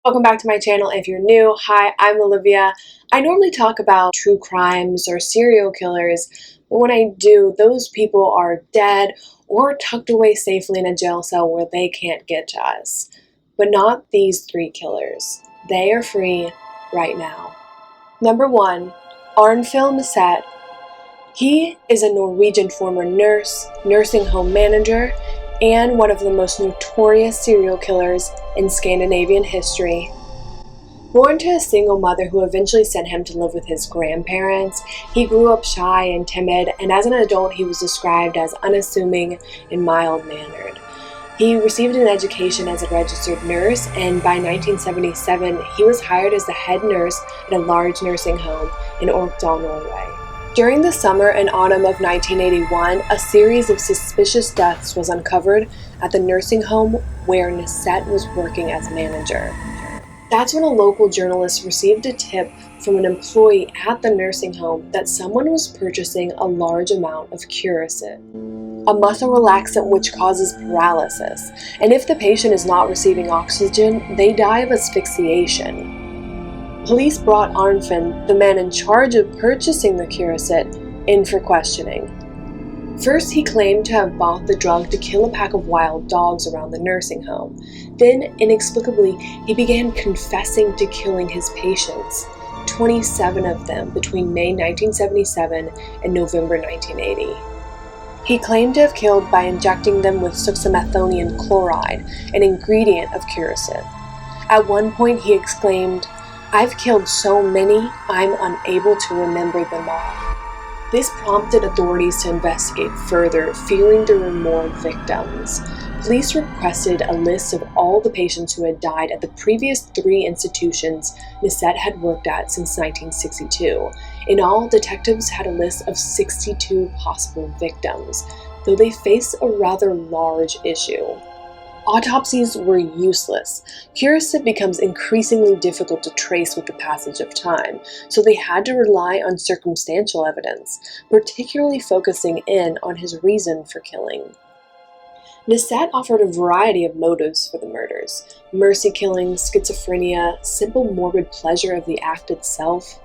Welcome back to my channel. If you're new, hi, I'm Olivia. I normally talk about true crimes or serial killers, but when I do, those people are dead or tucked away safely in a jail cell where they can't get to us. But not these three killers. They are free right now. Number 1, Arne Nissette. He is a Norwegian former nurse, nursing home manager, and one of the most notorious serial killers in Scandinavian history. Born to a single mother who eventually sent him to live with his grandparents, he grew up shy and timid, and as an adult he was described as unassuming and mild-mannered. He received an education as a registered nurse, and by 1977 he was hired as the head nurse at a large nursing home in Orkdal, Norway. During the summer and autumn of 1981, a series of suspicious deaths was uncovered at the nursing home where Nissette was working as manager. That's when a local journalist received a tip from an employee at the nursing home that someone was purchasing a large amount of Curacid, a muscle relaxant which causes paralysis, and if the patient is not receiving oxygen, they die of asphyxiation. Police brought Arnfinn, the man in charge of purchasing the Curacid, in for questioning. First, he claimed to have bought the drug to kill a pack of wild dogs around the nursing home. Then, inexplicably, he began confessing to killing his patients, 27 of them between May 1977 and November 1980. He claimed to have killed by injecting them with succinylmethylene chloride, an ingredient of Curacid. At one point, he exclaimed, "I've killed so many, I'm unable to remember them all." This prompted authorities to investigate further, fearing there were more victims. Police requested a list of all the patients who had died at the previous 3 institutions Nissette had worked at since 1962. In all, detectives had a list of 62 possible victims, though they faced a rather large issue. Autopsies were useless. Curacid becomes increasingly difficult to trace with the passage of time, so they had to rely on circumstantial evidence, particularly focusing in on his reason for killing. Nissette offered a variety of motives for the murders: mercy killing, schizophrenia, simple morbid pleasure of the act itself.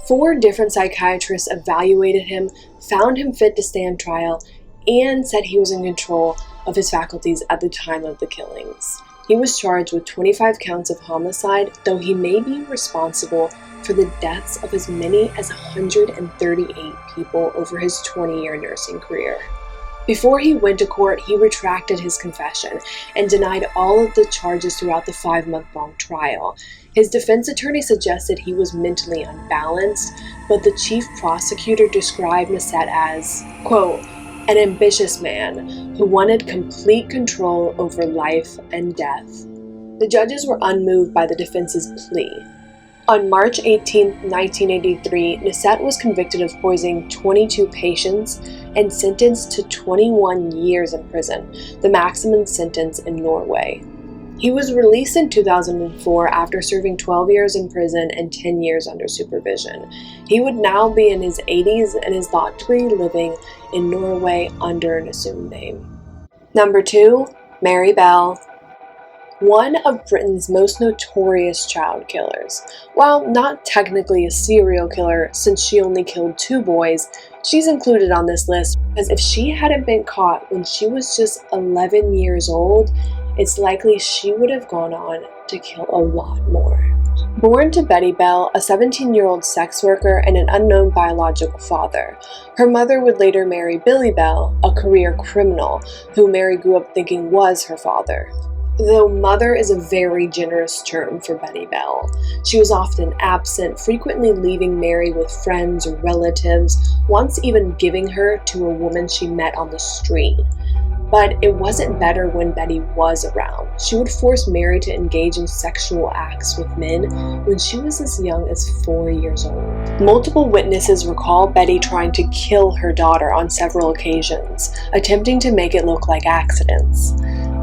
4 different psychiatrists evaluated him, found him fit to stand trial, and said he was in control of his faculties at the time of the killings. He was charged with 25 counts of homicide, though he may be responsible for the deaths of as many as 138 people over his 20-year nursing career. Before he went to court, he retracted his confession and denied all of the charges throughout the 5-month-long trial. His defense attorney suggested he was mentally unbalanced, but the chief prosecutor described Nissette as, quote, "an ambitious man who wanted complete control over life and death." The judges were unmoved by the defense's plea. On March 18, 1983, Nissette was convicted of poisoning 22 patients and sentenced to 21 years in prison, the maximum sentence in Norway. He was released in 2004 after serving 12 years in prison and 10 years under supervision. He would now be in his 80s and is thought to be living in Norway under an assumed name. Number 2, Mary Bell. One of Britain's most notorious child killers. While not technically a serial killer since she only killed 2 boys, she's included on this list because if she hadn't been caught when she was just 11 years old, it's likely she would have gone on to kill a lot more. Born to Betty Bell, a 17-year-old sex worker and an unknown biological father, her mother would later marry Billy Bell, a career criminal, who Mary grew up thinking was her father. Though mother is a very generous term for Betty Bell. She was often absent, frequently leaving Mary with friends or relatives, once even giving her to a woman she met on the street. But it wasn't better when Betty was around. She would force Mary to engage in sexual acts with men when she was as young as 4 years old. Multiple witnesses recall Betty trying to kill her daughter on several occasions, attempting to make it look like accidents.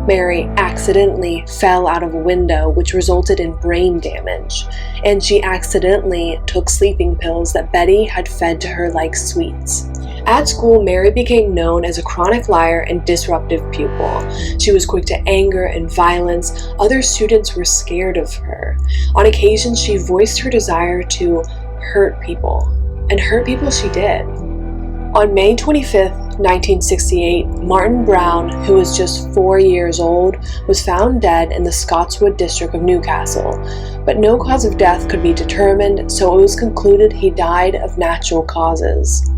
Mary accidentally fell out of a window, which resulted in brain damage, and she accidentally took sleeping pills that Betty had fed to her like sweets. At school, Mary became known as a chronic liar and disruptive pupil. She was quick to anger and violence. Other students were scared of her. On occasion, she voiced her desire to hurt people, and hurt people she did. On May 25th, 1968, Martin Brown, who was just 4 years old, was found dead in the Scotswood district of Newcastle, but no cause of death could be determined, so it was concluded he died of natural causes.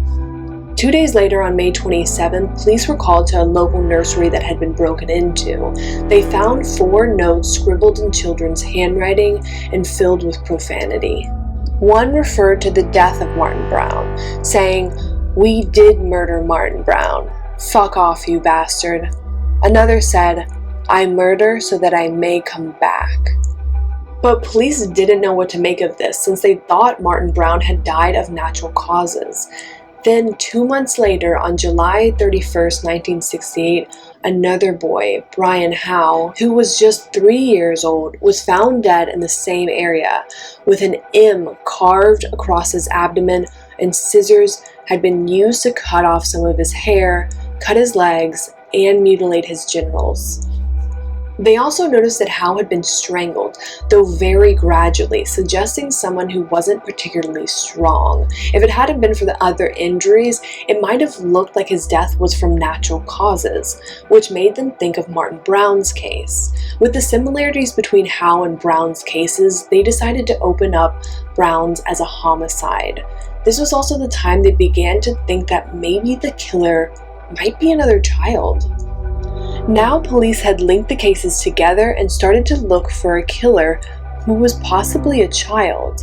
2 days later, on May 27th, police were called to a local nursery that had been broken into. They found 4 notes scribbled in children's handwriting and filled with profanity. One referred to the death of Martin Brown, saying, "We did murder Martin Brown. Fuck off, you bastard." Another said, "I murder so that I may come back." But police didn't know what to make of this, since they thought Martin Brown had died of natural causes. Then 2 months later, on July 31st, 1968, another boy, Brian Howe, who was just 3 years old, was found dead in the same area, with an M carved across his abdomen, and scissors had been used to cut off some of his hair, cut his legs, and mutilate his genitals. They also noticed that Howe had been strangled, though very gradually, suggesting someone who wasn't particularly strong. If it hadn't been for the other injuries, it might have looked like his death was from natural causes, which made them think of Martin Brown's case. With the similarities between Howe and Brown's cases, they decided to open up Brown's as a homicide. This was also the time they began to think that maybe the killer might be another child. Now police had linked the cases together and started to look for a killer who was possibly a child.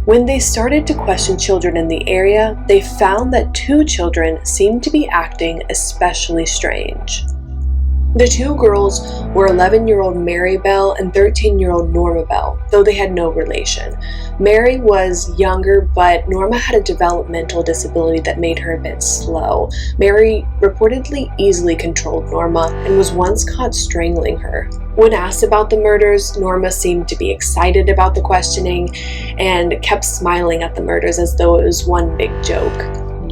When they started to question children in the area, they found that 2 children seemed to be acting especially strange. The 2 girls were 11-year-old Mary Bell and 13-year-old Norma Bell, though they had no relation. Mary was younger, but Norma had a developmental disability that made her a bit slow. Mary reportedly easily controlled Norma and was once caught strangling her. When asked about the murders, Norma seemed to be excited about the questioning and kept smiling at the murders as though it was one big joke.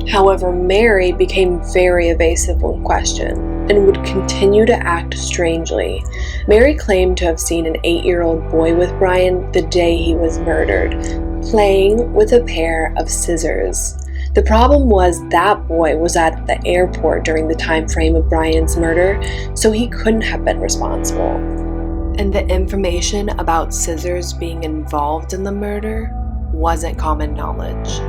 However, Mary became very evasive when questioned and would continue to act strangely. Mary claimed to have seen an 8-year-old boy with Brian the day he was murdered, playing with a pair of scissors. The problem was that boy was at the airport during the time frame of Brian's murder, so he couldn't have been responsible. And the information about scissors being involved in the murder wasn't common knowledge.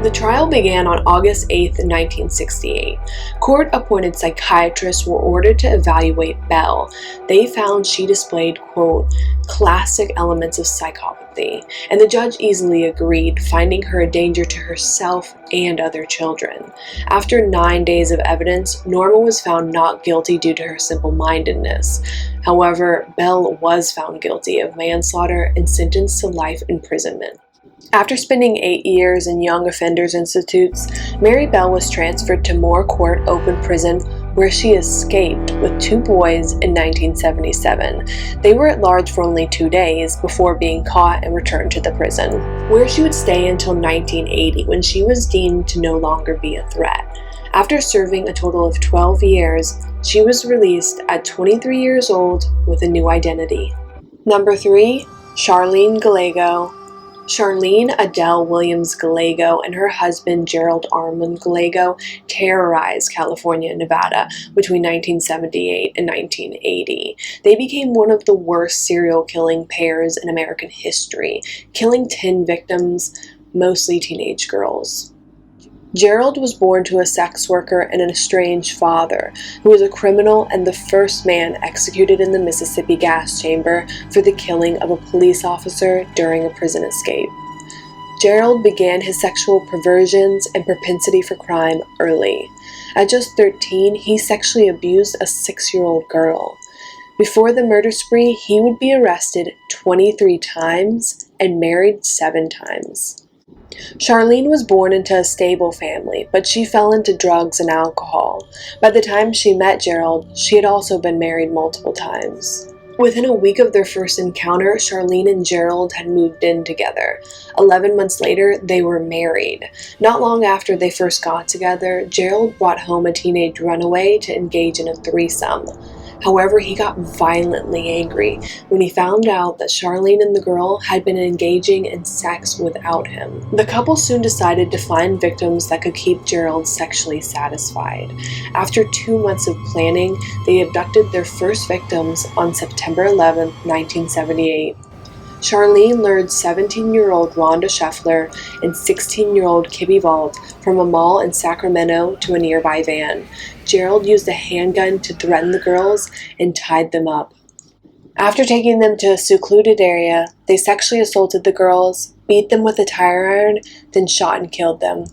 The trial began on August 8, 1968. Court-appointed psychiatrists were ordered to evaluate Bell. They found she displayed, quote, classic elements of psychopathy, and the judge easily agreed, finding her a danger to herself and other children. After 9 days of evidence, Norma was found not guilty due to her simple-mindedness. However, Bell was found guilty of manslaughter and sentenced to life imprisonment. After spending 8 years in Young Offenders Institutes, Mary Bell was transferred to Moore Court Open Prison, where she escaped with 2 boys in 1977. They were at large for only 2 days before being caught and returned to the prison, where she would stay until 1980, when she was deemed to no longer be a threat. After serving a total of 12 years, she was released at 23 years old with a new identity. Number 3, Charlene Gallo. Charlene Adele Williams Gallego and her husband Gerald Armand Gallego terrorized California and Nevada between 1978 and 1980. They became one of the worst serial killing pairs in American history, killing 10 victims, mostly teenage girls. Gerald was born to a sex worker and an estranged father, who was a criminal and the first man executed in the Mississippi gas chamber for the killing of a police officer during a prison escape. Gerald began his sexual perversions and propensity for crime early. At just 13, he sexually abused a 6-year-old girl. Before the murder spree, he would be arrested 23 times and married 7 times. Charlene was born into a stable family, but she fell into drugs and alcohol. By the time she met Gerald, she had also been married multiple times. Within a week of their first encounter, Charlene and Gerald had moved in together. 11 months later, they were married. Not long after they first got together, Gerald brought home a teenage runaway to engage in a threesome. However, he got violently angry when he found out that Charlene and the girl had been engaging in sex without him. The couple soon decided to find victims that could keep Gerald sexually satisfied. After 2 months of planning, they abducted their first victims on September 11, 1978. Charlene lured 17-year-old Rhonda Scheffler and 16-year-old Kibby Vault from a mall in Sacramento to a nearby van. Gerald used a handgun to threaten the girls and tied them up. After taking them to a secluded area, they sexually assaulted the girls, beat them with a tire iron, then shot and killed them.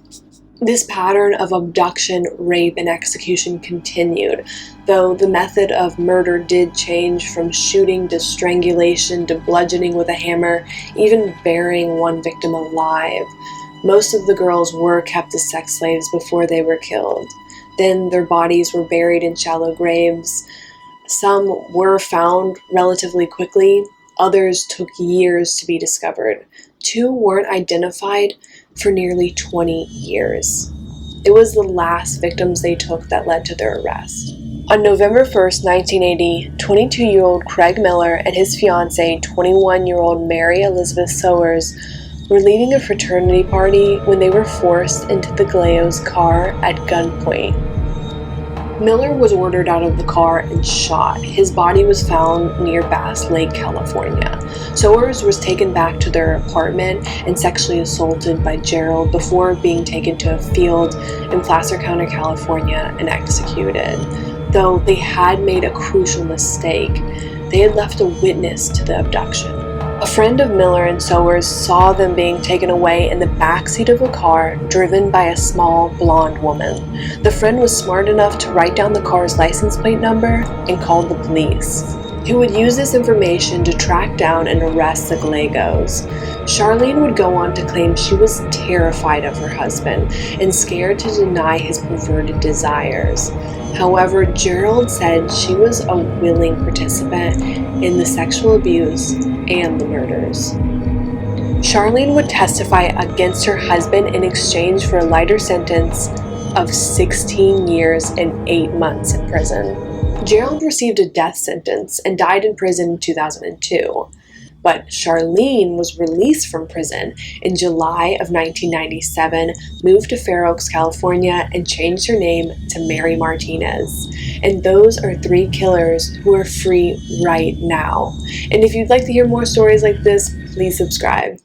This pattern of abduction, rape, and execution continued, though the method of murder did change from shooting to strangulation to bludgeoning with a hammer, even burying one victim alive. Most of the girls were kept as sex slaves before they were killed. Then their bodies were buried in shallow graves. Some were found relatively quickly, others took years to be discovered. 2 weren't identified for nearly 20 years. It was the last victims they took that led to their arrest. On November 1st, 1980, 22-year-old Craig Miller and his fiancée, 21-year-old Mary Elizabeth Sowers, were leaving a fraternity party when they were forced into the Gallo's car at gunpoint. Miller was ordered out of the car and shot. His body was found near Bass Lake, California. Sowers was taken back to their apartment and sexually assaulted by Gerald before being taken to a field in Placer County, California, and executed. Though they had made a crucial mistake, they had left a witness to the abduction. A friend of Miller and Sowers saw them being taken away in the backseat of a car driven by a small, blonde woman. The friend was smart enough to write down the car's license plate number and called the police, who would use this information to track down and arrest the Gallegos. Charlene would go on to claim she was terrified of her husband and scared to deny his perverted desires. However, Gerald said she was a willing participant in the sexual abuse and the murders. Charlene would testify against her husband in exchange for a lighter sentence of 16 years and 8 months in prison. Gerald received a death sentence and died in prison in 2002. But Charlene was released from prison in July of 1997, moved to Fair Oaks, California, and changed her name to Mary Martinez. And those are 3 killers who are free right now. And if you'd like to hear more stories like this, please subscribe.